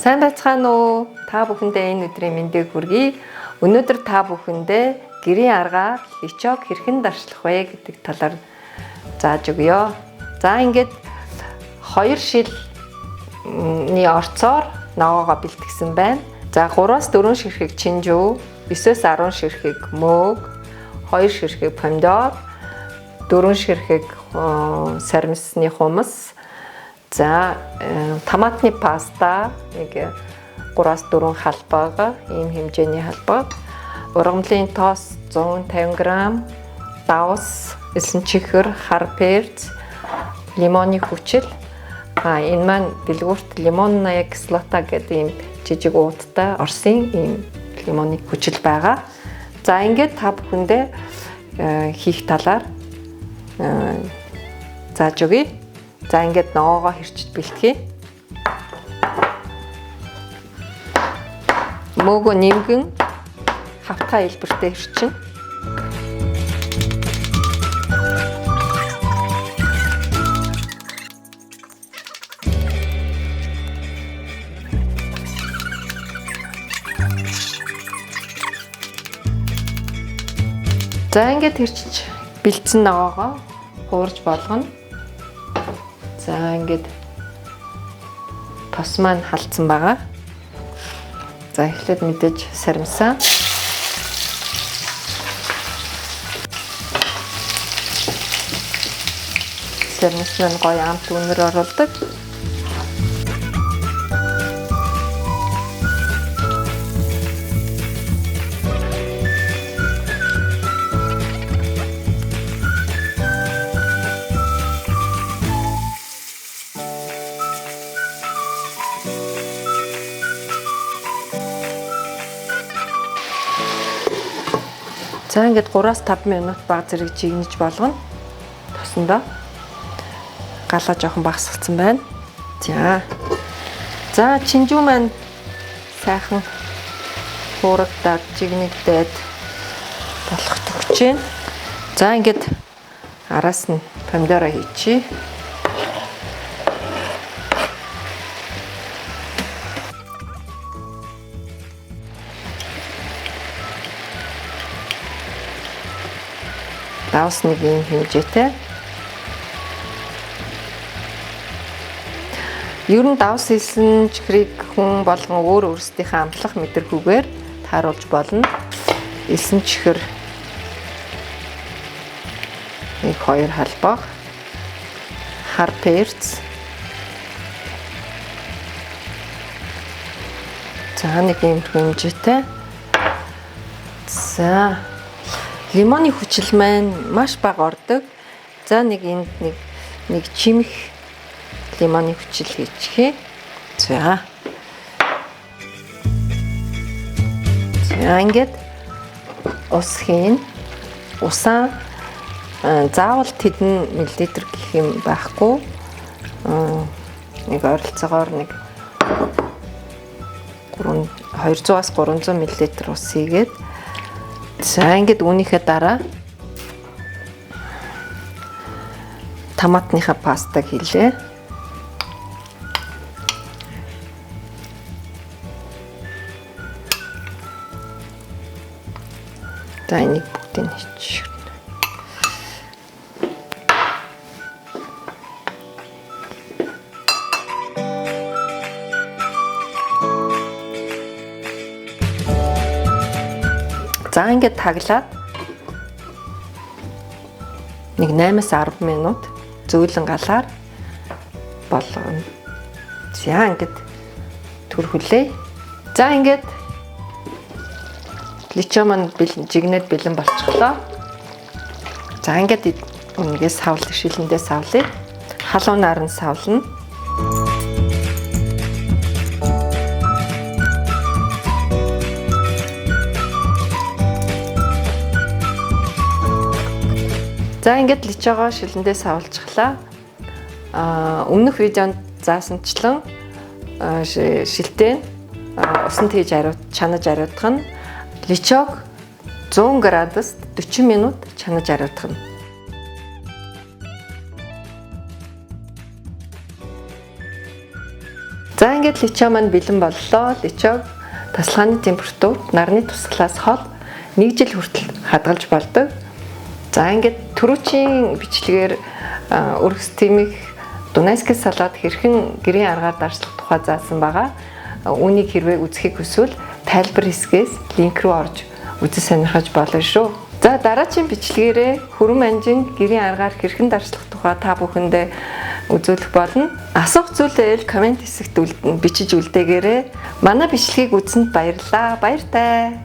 Сайн байцгаана уу? Та бүхэндээ энэ өдрийн мэндийг хүргэе. Өнөөдөр та бүхэндээ гэрийн аргаар личог хэрхэн даршлах вэ гэдэг талаар зааж өгье. За ингээд 2 шилний орцоор ногоогоо бэлтгэсэн байна. За 3-4 ширхэг чинжүү, 9-10 ширхэг мөг, 2 ширхэг помидор, 4 ширхэг сармисны хумс, за томатны паста, нэг 3-4 халбаг, ийм хэмжээний халбаг, ургамлын тоос 150 г, давс, элсэн чихэр, хар перц, лимоны хүчил. Энэ маань дэлгүүрт лимонная кислота гэдэг ийм жижиг ууттай Оросын ийм лимоны хүчил байгаа. За ингээд та бүхэндээ хийх талаар зааж өгье. За ингээд ногоогоо хэрчиж бэлтгэе. Мөөгөө нэмгэн хавтгай хэлбэртэй хэрчин. За ингээд хэрчиж бэлдсэн ногоогоо хуурж болгоно. За ингээд тос маань халдсан байгаа. За эхлээд мэдээж сармсаа. Сармс нь гоё амт үнэр оруулдаг. За ингээд 3-5 минут баг зэрэг жигнэж болгоно. Тосондоо галаа жоохон багасгацсан байна. За чинжүү маань сайхан хуурагдаад жигнэгдээд болох төгч байна. За ингээд араас нь помидороо хийчихье. Давс нэг юм хэмжээтэй. Ер нь давс хэлсэн чихрийг хүн болгон өөр өөрсдийнхээ амтлах мэдрэхүүгээр тааруулж болно. Элсэн чихэр нэг 2 халбаг, хар перц, за нэг юм хэмжээтэй. За лимоны хүчил маань маш бага ордог. За нэг энд нэг чимэх лимоны хүчил хийчихье. За ингээд ус хийн. Усаа заавал тэдэн миллилитр гэх юм байхгүй. Нэг ойролцоогоор нэг 200-аас 300 миллилитр ус хийгээд. За ингээд үүнийхээ дараа томатныхаа пастаг хийлээ. За энийг бүгдийг хийчих. За ингээд таглаад нэг 8-10 минут зөөлөн галаар болгоно. За ингээд түрхүүлээ. За ингээд личо маань жигнээд бэлэн болчихлоо. За ингээд үнгээс савлах шилэндээ савлая. Халуунаар нь савлана. За ингээд личогоо шилэндээ савлчихлаа. Өмнөх видеонд заасанчлан шилтээ усанд хийж чанаж ариутгах нь личог 100 градуст 40 минут чанаж ариутгах нь. За ингээд личо маань бэлэн боллоо. Личог тасалгааны температурт нарны тусгалаас хол 1 жил хүртэл хадгалж болдог. За ингээд түрүүчийн бичлэгээр өргөс тэмих Дунайскис салаад хэрхэн гэрийн аргаар дарслах тухай заасан байгаа. Үүнийг хэрвээ үзэхийг хүсвэл тайлбар хэсгээс линк рүү орж үзэж сонирхож болно шүү. За дараагийн бичлэгээрээ хөрөн манжин гэрийн аргаар хэрхэн дарслах тухай та бүхэндээ үзүүлэх болно. Асуух зүйл байвал комент хэсэгт бичиж үлдээгээрэй. Манай бичлэгийг үзсэнд баярлалаа. Баяртай.